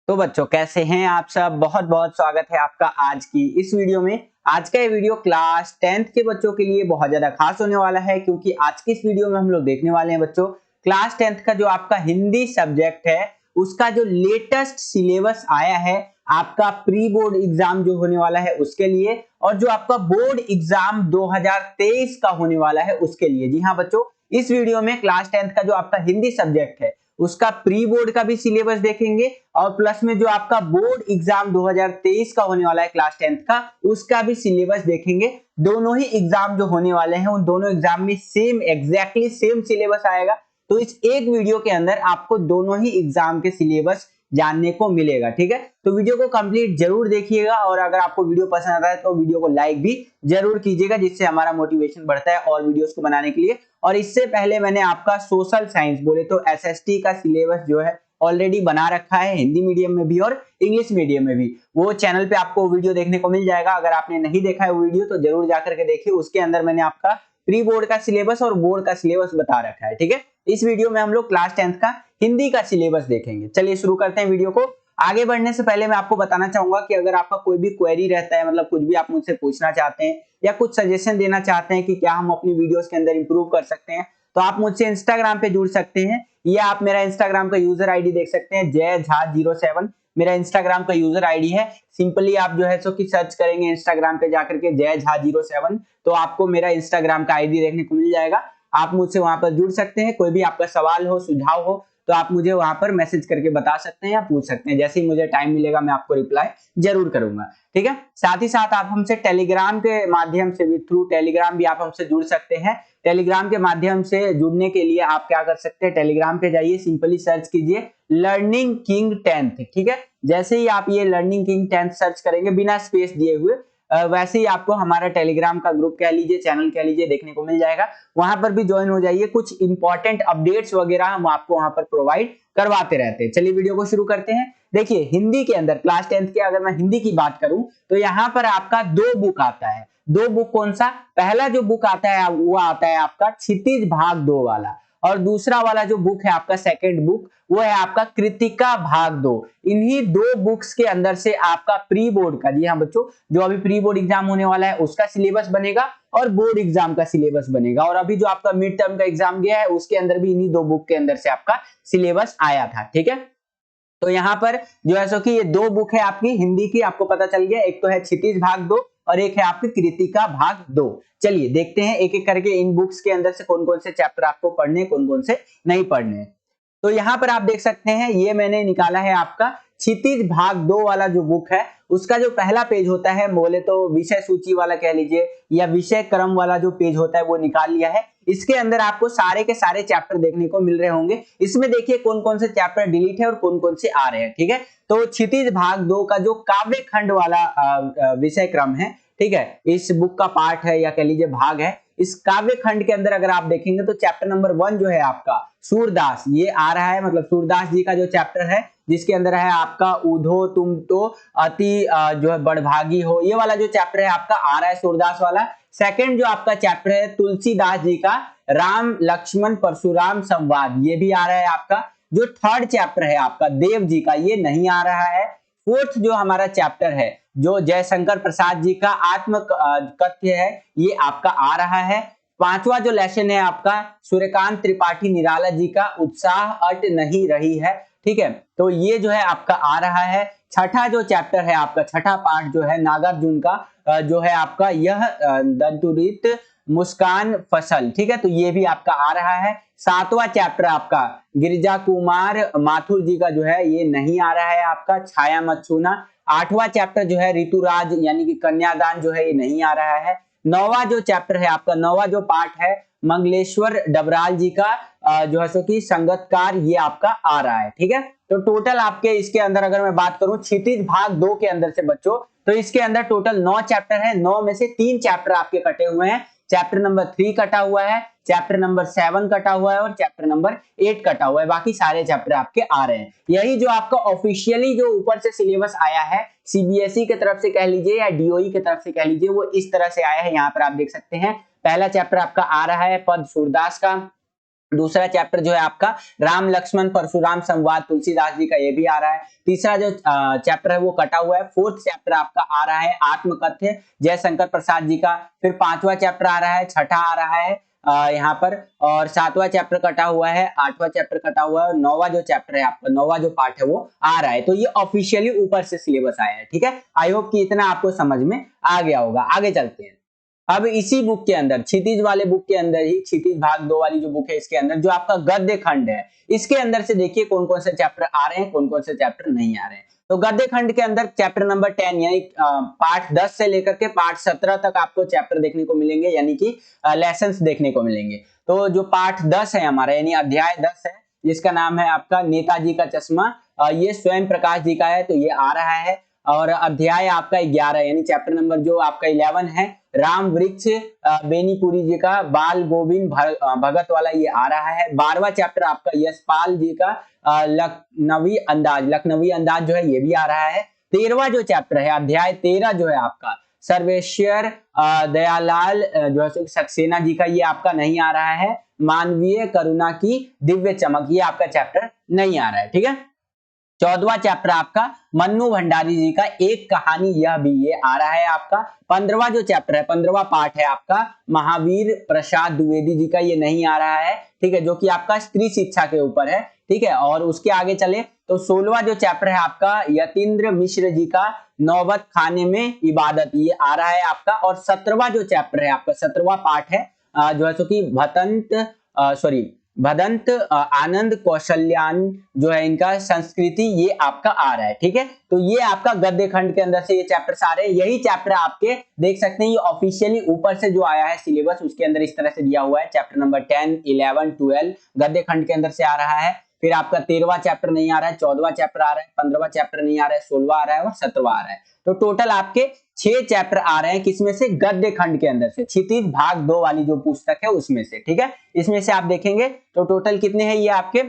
तो बच्चों कैसे हैं आप सब। बहुत बहुत स्वागत है आपका आज की इस वीडियो में। आज का ये वीडियो क्लास 10th के बच्चों के लिए बहुत ज्यादा खास होने वाला है, क्योंकि आज की इस वीडियो में हम लोग देखने वाले हैं बच्चों क्लास 10th का जो आपका हिंदी सब्जेक्ट है उसका जो लेटेस्ट सिलेबस आया है आपका प्री बोर्ड एग्जाम जो होने वाला है उसके लिए, और जो आपका बोर्ड एग्जाम 2023 का होने वाला है उसके लिए। जी हाँ बच्चों, इस वीडियो में क्लास 10th का जो आपका हिंदी सब्जेक्ट है उसका प्री बोर्ड का भी सिलेबस देखेंगे, और प्लस में जो आपका बोर्ड एग्जाम 2023 का होने वाला है क्लास 10th का उसका भी सिलेबस देखेंगे। दोनों ही एग्जाम जो होने वाले हैं उन दोनों एग्जाम में सेम एग्जैक्टली सेम सिलेबस आएगा। तो इस एक वीडियो के अंदर आपको दोनों ही एग्जाम के सिलेबस जानने को मिलेगा। ठीक है, तो वीडियो को कंप्लीट जरूर देखिएगा, और अगर आपको वीडियो पसंद आता है तो वीडियो को लाइक भी जरूर कीजिएगा, जिससे हमारा मोटिवेशन बढ़ता है और वीडियोस को बनाने के लिए। और इससे पहले मैंने आपका सोशल साइंस बोले तो एसएसटी का सिलेबस जो है ऑलरेडी बना रखा है, हिंदी मीडियम में भी और इंग्लिश मीडियम में भी। वो चैनल पे आपको वीडियो देखने को मिल जाएगा। अगर आपने नहीं देखा है वो वीडियो तो जरूर जाकर के देखिए, उसके अंदर मैंने आपका प्री बोर्ड का सिलेबस और बोर्ड का सिलेबस बता रखा है। ठीक है, इस वीडियो में हम लोग क्लास 10th का हिंदी का सिलेबस देखेंगे। चलिए शुरू करते हैं वीडियो को। आगे बढ़ने से पहले मैं आपको बताना चाहूंगा कि अगर आपका कोई भी क्वेरी रहता है, मतलब कुछ भी आप मुझसे पूछना चाहते हैं या कुछ सजेशन देना चाहते हैं कि क्या हम अपनी वीडियोस के अंदर इंप्रूव कर सकते हैं, तो आप मुझसे इंस्टाग्राम पे जुड़ सकते हैं। या आप मेरा इंस्टाग्राम का यूजर आईडी देख सकते हैं, जय झा 07 मेरा इंस्टाग्राम का यूजर आईडी है। सिंपली आप जो है सो कि सर्च करेंगे इंस्टाग्राम पे जाकर के जय झा 07, तो आपको मेरा इंस्टाग्राम का आईडी देखने को मिल जाएगा। आप मुझसे वहां पर जुड़ सकते हैं। कोई भी आपका सवाल हो, सुझाव हो, तो आप मुझे वहां पर मैसेज करके बता सकते हैं या पूछ सकते हैं। जैसे ही मुझे टाइम मिलेगा मैं आपको रिप्लाई जरूर करूंगा। ठीक है, साथ ही साथ आप हमसे टेलीग्राम के माध्यम से भी, थ्रू टेलीग्राम भी आप हमसे जुड़ सकते हैं। टेलीग्राम के माध्यम से जुड़ने के लिए आप क्या कर सकते हैं, टेलीग्राम पे जाइए, सिंपली सर्च कीजिए लर्निंग किंग 10th। ठीक है, जैसे ही आप ये लर्निंग किंग 10th सर्च करेंगे बिना स्पेस दिए हुए, वैसे ही आपको हमारा टेलीग्राम का ग्रुप कह लीजिए, चैनल कह लीजिए, देखने को मिल जाएगा। वहां पर भी ज्वाइन हो जाइए। कुछ इंपॉर्टेंट अपडेट्स वगैरह हम आपको वहां पर प्रोवाइड करवाते रहते हैं। चलिए वीडियो को शुरू करते हैं। देखिए हिंदी के अंदर क्लास 10th के अगर मैं हिंदी की बात करूं तो यहाँ पर आपका दो बुक आता है। दो बुक कौन सा, पहला जो बुक आता है वो आता है आपका क्षितिज भाग 2 वाला, और दूसरा वाला जो बुक है आपका सेकंड बुक वो है आपका कृतिका भाग 2। इन्हीं दो बुक्स के अंदर से आपका प्री बोर्ड का, जी हाँ बच्चों, जो अभी प्री बोर्ड एग्जाम होने वाला है उसका सिलेबस बनेगा और बोर्ड एग्जाम का सिलेबस बनेगा। और अभी जो आपका मिड टर्म का एग्जाम गया है उसके अंदर भी इन्हीं दो बुक के अंदर से आपका सिलेबस आया था। ठीक है, तो यहाँ पर जो है सो कि ये दो बुक है आपकी हिंदी की, आपको पता चल गया। एक तो है क्षितिज भाग 2 और एक है आपकी कृतिका भाग 2। चलिए देखते हैं एक एक करके इन बुक्स के अंदर से कौन कौन से चैप्टर आपको पढ़ने, कौन कौन से नहीं पढ़ने। तो यहाँ पर आप देख सकते हैं, ये मैंने निकाला है आपका क्षितिज भाग 2 वाला जो बुक है उसका जो पहला पेज होता है, बोले तो विषय सूची वाला कह लीजिए या विषय क्रम वाला जो पेज होता है वो निकाल लिया है। इसके अंदर आपको सारे के सारे चैप्टर देखने को मिल रहे होंगे। इसमें देखिए कौन कौन से चैप्टर डिलीट है और कौन कौन से आ रहे हैं। ठीक है, तो क्षितिज भाग 2 का जो काव्य खंड वाला विषय क्रम है, ठीक है, इस बुक का पार्ट है या कह लीजिए भाग है। इस काव्य खंड के अंदर अगर आप देखेंगे तो चैप्टर नंबर 1 जो है आपका सूरदास, ये आ रहा है, मतलब सूरदास जी का जो चैप्टर है जिसके अंदर है आपका उधो तुम तो अति जो है बड़भागी हो, ये वाला जो चैप्टर है आपका आ रहा है सूरदास वाला। सेकंड जो आपका चैप्टर है तुलसीदास जी का राम लक्ष्मण परशुराम संवाद, ये भी आ रहा है आपका। जो थर्ड चैप्टर है आपका देव जी का, ये नहीं आ रहा है। फोर्थ जो हमारा चैप्टर है जो जयशंकर प्रसाद जी का आत्म कथ्य है, ये आपका आ रहा है। पांचवा जो लेसन है आपका सूर्यकांत त्रिपाठी निराला जी का उत्साह अट नहीं रही है। ठीक है, तो ये जो है आपका आ रहा है। छठा जो चैप्टर है आपका, छठा पार्ट जो है नागार्जुन का जो है आपका यह दंतुरित मुस्कान फसल, ठीक है, तो ये भी आपका आ रहा है। सातवां चैप्टर आपका गिरिजा कुमार माथुर जी का जो है ये नहीं आ रहा है आपका, छाया मत छूना। आठवां चैप्टर जो है ऋतुराज यानी कि कन्यादान जो है ये नहीं आ रहा है। नौवां जो चैप्टर है आपका, नौवां जो पार्ट है मंगलेश्वर डबराल जी का जो है सो कि संगतकार, ये आपका आ रहा है। ठीक है, तो टोटल आपके इसके अंदर अगर मैं बात करूं क्षितिज भाग 2 के अंदर से बच्चों, तो इसके अंदर टोटल 9 चैप्टर है। 9 में से 3 चैप्टर आपके कटे हुए हैं। चैप्टर नंबर 3 कटा हुआ है, चैप्टर नंबर 7 कटा हुआ है और चैप्टर नंबर 8 कटा हुआ है। बाकी सारे चैप्टर आपके आ रहे हैं। यही जो आपका ऑफिशियली जो ऊपर से सिलेबस आया है सीबीएसई की तरफ से कह लीजिए या डीओई की तरफ से कह लीजिए, वो इस तरह से आया है। यहाँ पर आप देख सकते हैं पहला चैप्टर आपका आ रहा है पद सूरदास का, दूसरा चैप्टर जो है आपका राम लक्ष्मण परशुराम संवाद तुलसीदास जी का, ये भी आ रहा है। तीसरा जो चैप्टर है वो कटा हुआ है। फोर्थ चैप्टर आपका आ रहा है आत्मकथ्य जयशंकर प्रसाद जी का। फिर पांचवा चैप्टर आ रहा है, छठा आ रहा है यहाँ पर, और सातवां चैप्टर कटा हुआ है, आठवां चैप्टर कटा हुआ है, और नौवां जो चैप्टर है आपका, नौवां जो पार्ट है वो आ रहा है। तो ये ऑफिशियली ऊपर से सिलेबस आया है, ठीक है। आई होप कि इतना आपको समझ में आ गया होगा। आगे चलते हैं। अब इसी बुक के अंदर, क्षितिज वाले बुक के अंदर ही, क्षितिज भाग 2 वाली जो बुक है इसके अंदर जो आपका गद्य खंड है, इसके अंदर से देखिए कौन कौन से चैप्टर आ रहे हैं, कौन कौन से चैप्टर नहीं आ रहे हैं। तो गद्य खंड के अंदर चैप्टर नंबर 10 यानी पार्ट 10 से लेकर के पार्ट 17 तक आपको चैप्टर देखने को मिलेंगे, यानी कि लेसन्स देखने को मिलेंगे। तो जो पार्ट 10 है हमारा, यानी अध्याय 10 है, जिसका नाम है आपका नेताजी का चश्मा, ये स्वयं प्रकाश जी का है, तो ये आ रहा है। और अध्याय आपका 11 यानी चैप्टर नंबर जो आपका 11 है, राम वृक्ष बेनीपुरी जी का बाल गोविंद भगत वाला, ये आ रहा है। 12वां चैप्टर आपका यशपाल जी का लखनवी अंदाज जो है ये भी आ रहा है। 13वां जो चैप्टर है, अध्याय 13 जो है आपका सर्वेश्वर दयालाल जो है सक्सेना जी का, ये आपका नहीं आ रहा है। मानवीय करुणा की दिव्य चमक, ये आपका चैप्टर नहीं आ रहा है, ठीक है। 14वां चैप्टर आपका मन्नू भंडारी जी का एक कहानी यह भी, ये आ रहा है आपका। 15वां जो चैप्टर है, 15वां पार्ट है आपका महावीर प्रसाद द्विवेदी जी का, ये नहीं आ रहा है, ठीक है, जो कि आपका स्त्री शिक्षा के ऊपर है, ठीक है। और उसके आगे चले तो 16वां जो चैप्टर है आपका यतीन्द्र मिश्र जी का नौबत खाने में इबादत, ये आ रहा है आपका। और 17वां जो चैप्टर है आपका, 17वां पार्ट है जो है सो कि भदंत आनंद कौशल्यान जो है इनका संस्कृति, ये आपका आ रहा है, ठीक है। तो ये आपका गद्य खंड के अंदर से ये चैप्टर आ रहे हैं। यही चैप्टर आपके देख सकते हैं, ये ऑफिशियली ऊपर से जो आया है सिलेबस, उसके अंदर इस तरह से दिया हुआ है। चैप्टर नंबर 10, 11, 12 गद्य खंड के अंदर से आ रहा है। फिर आपका 13वां चैप्टर नहीं आ रहा है, 14वां चैप्टर आ रहा है, 15वां चैप्टर नहीं आ रहा है, 16वां आ रहा है और 17वां आ रहा है। तो टोटल आपके 6 चैप्टर आ रहे हैं, किसमें से? गद्य खंड के अंदर से, क्षितिज भाग 2 वाली जो पुस्तक है उसमें से, ठीक है। इसमें से आप देखेंगे तो टोटल कितने हैं ये आपके,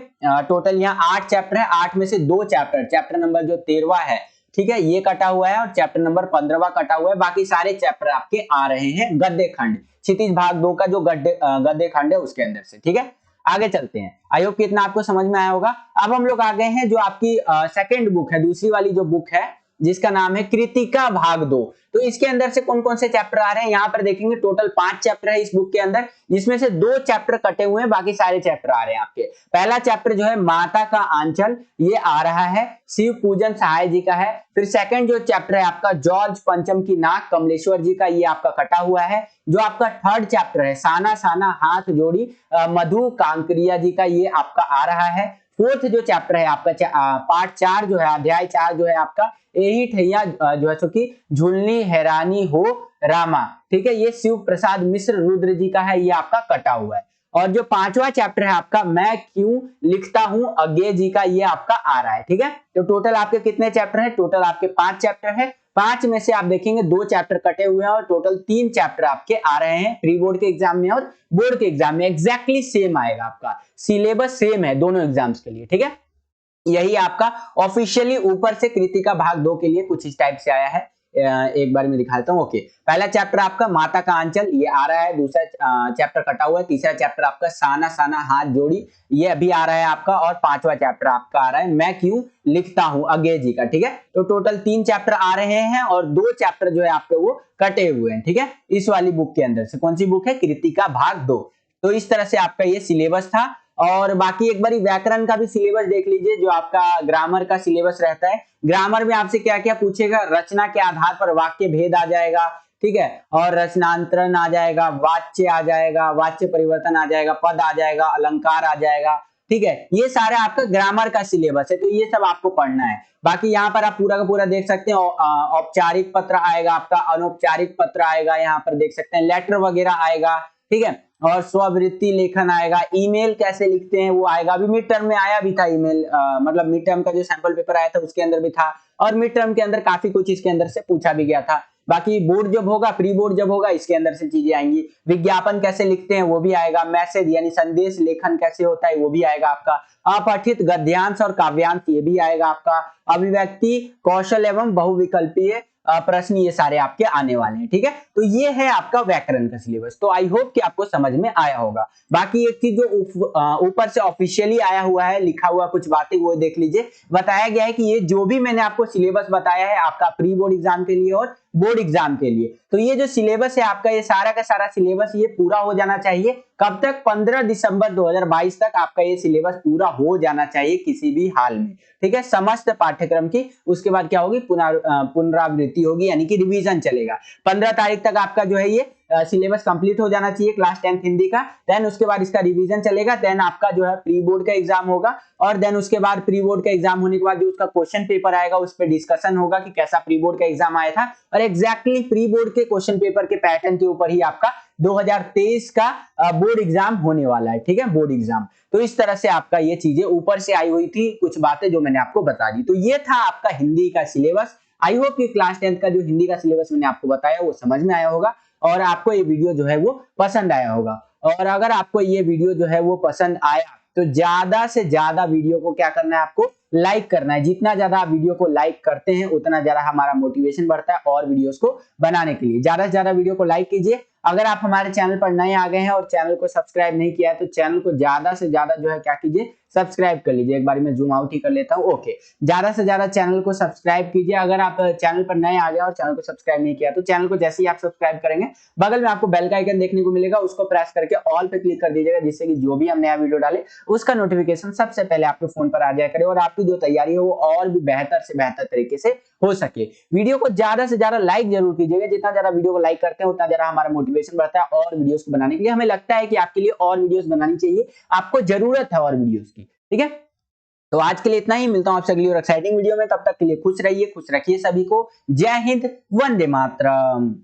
टोटल यहाँ 8 चैप्टर है। 8 में से 2 चैप्टर नंबर जो 13वां है, ठीक है, ये कटा हुआ है, और चैप्टर नंबर 15वां कटा हुआ है। बाकी सारे चैप्टर आपके आ रहे हैं गद्य खंड, क्षितिज भाग 2 का जो गद्य खंड है उसके अंदर से, ठीक है। आगे चलते हैं। आई होप कि इतना आपको समझ में आया होगा। अब हम लोग आ गए हैं जो आपकी सेकंड बुक है, दूसरी वाली जो बुक है, जिसका नाम है कृतिका भाग 2। तो इसके अंदर से कौन कौन से चैप्टर आ रहे हैं, यहाँ पर देखेंगे टोटल 5 चैप्टर है इस बुक के अंदर, जिसमें से 2 चैप्टर कटे हुए हैं, बाकी सारे चैप्टर आ रहे हैं आपके। पहला चैप्टर जो है माता का आंचल, ये आ रहा है, शिव पूजन सहाय जी का है। फिर सेकंड जो चैप्टर है आपका जॉर्ज पंचम की नाक कमलेश्वर जी का, ये आपका कटा हुआ है। जो आपका थर्ड चैप्टर है साना साना हाथ जोड़ी मधु कांकरिया जी का, ये आपका आ रहा है। फोर्थ जो चैप्टर है आपका पार्ट 4 जो है, अध्याय 4 जो है आपका यही ठैया जो है सो कि झुलनी हैरानी हो रामा, ठीक है, ये शिव प्रसाद मिश्र रुद्र जी का है, ये आपका कटा हुआ है। और जो 5वां चैप्टर है आपका मैं क्यों लिखता हूं अज्ञे जी का, ये आपका आ रहा है, ठीक है। तो टोटल आपके कितने चैप्टर है? टोटल आपके 5 चैप्टर है। 5 में से आप देखेंगे 2 चैप्टर कटे हुए हैं और टोटल 3 चैप्टर आपके आ रहे हैं प्री बोर्ड के एग्जाम में और बोर्ड के एग्जाम में। एग्जैक्टली सेम आएगा, आपका सिलेबस सेम है दोनों एग्जाम्स के लिए, ठीक है। यही आपका ऑफिशियली ऊपर से कृतिका भाग 2 के लिए कुछ इस टाइप से आया है। एक बार मैं दिखाता हूँ। ओके, पहला चैप्टर आपका माता का आंचल, ये आ रहा है। दूसरा चैप्टर कटा हुआ है। तीसरा चैप्टर आपका साना साना हाथ जोड़ी, ये अभी आ रहा है आपका। और 5वां चैप्टर आपका आ रहा है मैं क्यों लिखता हूं अज्ञे जी का, ठीक है। तो टोटल 3 चैप्टर आ रहे हैं और 2 चैप्टर जो है आपके वो कटे हुए हैं, ठीक है, इस वाली बुक के अंदर से। कौन सी बुक है? कृतिका भाग 2। तो इस तरह से आपका ये सिलेबस था। और बाकी एक बारी व्याकरण का भी सिलेबस देख लीजिए, जो आपका ग्रामर का सिलेबस रहता है। ग्रामर में आपसे क्या क्या पूछेगा? रचना के आधार पर वाक्य भेद आ जाएगा, ठीक है, और रचनांतरण आ जाएगा, वाच्य आ जाएगा, वाच्य परिवर्तन आ जाएगा, पद आ जाएगा, अलंकार आ जाएगा, ठीक है। ये सारा आपका ग्रामर का सिलेबस है, तो ये सब आपको पढ़ना है। बाकी यहाँ पर आप पूरा का पूरा देख सकते हैं। औपचारिक पत्र आएगा आपका, अनौपचारिक पत्र आएगा, यहाँ पर देख सकते हैं लेटर वगैरह आएगा, ठीक है, और स्ववृत्ति लेखन आएगा, ईमेल कैसे लिखते हैं वो आएगा। अभी मिड टर्म में आया भी था ईमेल, मतलब मिड टर्म का जो सैंपल पेपर आया था उसके अंदर भी था, और मिड टर्म के अंदर काफी कुछ इसके अंदर से पूछा भी गया था। बाकी बोर्ड जब होगा, प्री बोर्ड जब होगा, इसके अंदर से चीजें आएंगी। विज्ञापन कैसे लिखते हैं वो भी आएगा, मैसेज यानी संदेश लेखन कैसे होता है वो भी आएगा आपका, अपठित गद्यांश और काव्यांश ये भी आएगा आपका, अभिव्यक्ति कौशल एवं बहुविकल्पीय प्रश्न ये सारे आपके आने वाले हैं। ठीक है, तो ये है आपका व्याकरण का सिलेबस। तो आई होप कि आपको समझ में आया होगा। बाकी एक चीज जो ऊपर से ऑफिशियली आया हुआ है, लिखा हुआ कुछ बातें, वो देख लीजिए। बताया गया है कि ये जो भी मैंने आपको सिलेबस बताया है आपका प्री बोर्ड एग्जाम के लिए और बोर्ड एग्जाम के लिए, तो ये जो सिलेबस है आपका, ये सारा का सारा सिलेबस ये पूरा हो जाना चाहिए। कब तक? 15 दिसंबर 2022 तक आपका ये सिलेबस पूरा हो जाना चाहिए किसी भी हाल में। ठीक है, समस्त पाठ्यक्रम की। उसके बाद क्या होगी? पुनरावृत्ति होगी, यानी कि रिवीजन चलेगा। 15 तारीख तक आपका जो है ये सिलेबस कंप्लीट हो जाना चाहिए क्लास 10th हिंदी का। देन उसके बाद इसका रिवीजन चलेगा। देन आपका जो है प्री बोर्ड का एग्जाम होगा, और देन उसके बाद प्री बोर्ड का एग्जाम होने के बाद जो उसका क्वेश्चन पेपर आएगा उस पर डिस्कशन होगा कि कैसा प्री बोर्ड का एग्जाम आया था। और एग्जैक्टली प्री बोर्ड के क्वेश्चन पेपर के पैटर्न के ऊपर ही आपका 2023 का बोर्ड एग्जाम होने वाला है। ठीक है, बोर्ड एग्जाम। तो इस तरह से आपका ये चीजें ऊपर से आई हुई थी, कुछ बातें जो मैंने आपको बता दी। तो ये था आपका हिंदी का सिलेबस। आई होप कि क्लास 10th का जो हिंदी का सिलेबस मैंने आपको बताया वो समझ में आया होगा, और आपको ये वीडियो जो है वो पसंद आया होगा। और अगर आपको ये वीडियो जो है वो पसंद आया तो ज्यादा से ज्यादा वीडियो को क्या करना है? आपको लाइक करना है। जितना ज्यादा आप वीडियो को लाइक करते हैं उतना ज्यादा हमारा मोटिवेशन बढ़ता है और वीडियोस को बनाने के लिए। ज्यादा से ज्यादा वीडियो को लाइक कीजिए। अगर आप हमारे चैनल पर नए आ गए हैं और चैनल को सब्सक्राइब नहीं किया है तो चैनल को ज्यादा से ज्यादा जो है क्या कीजिए? सब्सक्राइब कर लीजिए। एक बार मैं जूम आउट ही कर लेता हूँ। ओके, ज्यादा से ज्यादा चैनल को सब्सक्राइब कीजिए। अगर आप चैनल पर नए आ गए और चैनल को सब्सक्राइब नहीं किया तो चैनल को जैसे ही आप सब्सक्राइब करेंगे बगल में आपको बेल का आइकन देखने को मिलेगा, उसको प्रेस करके ऑल पे क्लिक कर दीजिएगा, जिससे कि जो भी हम नया वीडियो डाले उसका नोटिफिकेशन सबसे पहले आपके फोन पर आ जाया करे और आपकी जो तैयारी है वो और भी बेहतर से बेहतर तरीके से हो सके। वीडियो को ज्यादा से ज्यादा लाइक जरूर कीजिएगा। जितना ज्यादा वीडियो को लाइक करते हैं उतना ज्यादा हमारा मोटिवेशन बढ़ता है और वीडियोस को बनाने के लिए। हमें लगता है कि आपके लिए और वीडियोस बनानी चाहिए, आपको जरूरत है और वीडियोस की। ठीक है, तो आज के लिए इतना ही। मिलता हूं आपसे अगली और एक्साइटिंग वीडियो में। तब तक के लिए खुश रहिए, खुश रखिए सभी को। जय हिंद, वंदे मातरम।